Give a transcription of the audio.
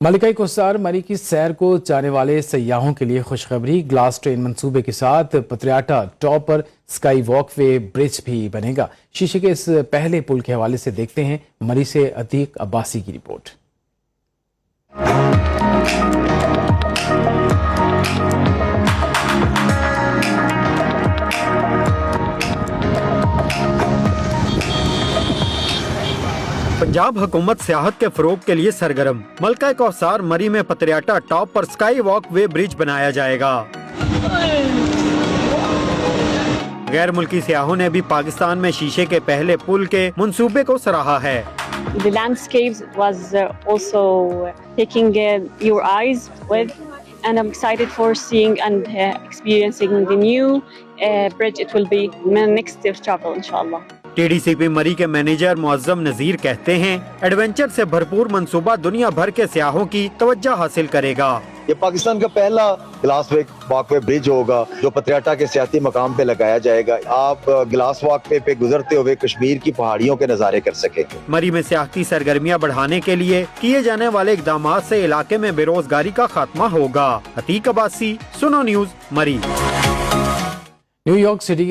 मलिका co-star मरी की सैर को चाहने वाले सयाहों के लिए खुशखबरी। ग्लास ट्रेन मंसूबे के साथ पत्रियाटा टॉप पर स्काई वॉकवे ब्रिज भी बनेगा। शीशे के इस पहले पुल के हवाले से देखते हैं मरी से अतीक अब्बासी की रिपोर्ट। पंजाब हुकूमत सियाहत के फरोग के लिए सरगर्म। मलिका कोस्टार मरी में पत्रियाटा टॉप पर स्काई वॉक वे ब्रिज बनाया जाएगा। गैर मुल्की सियाहों ने भी पाकिस्तान में शीशे के पहले पुल के मंसूबे को सराहा है। The landscapes was also taking your eyes with, and I'm excited for seeing and experiencing the new bridge. It will be my next travel, inshallah. TDCP मरी के मैनेजर मुअज्जम नजीर कहते हैं, एडवेंचर से भरपूर मंसूबा दुनिया भर के सियाहों की तवज्जो हासिल करेगा। ये पाकिस्तान का पहला ग्लास वॉकवे ब्रिज होगा जो पत्रियाटा के सियाती मकाम पे लगाया जाएगा। आप ग्लास वॉकवे पे गुजरते हुए कश्मीर की पहाड़ियों के नजारे कर सकेंगे। मरी में सियाहती सरगर्मियां बढ़ाने के लिए किए जाने वाले इकदाम से इलाके में बेरोजगारी का खात्मा होगा। अतीक अब्बासी, सुनो न्यूज़, मरी। New York city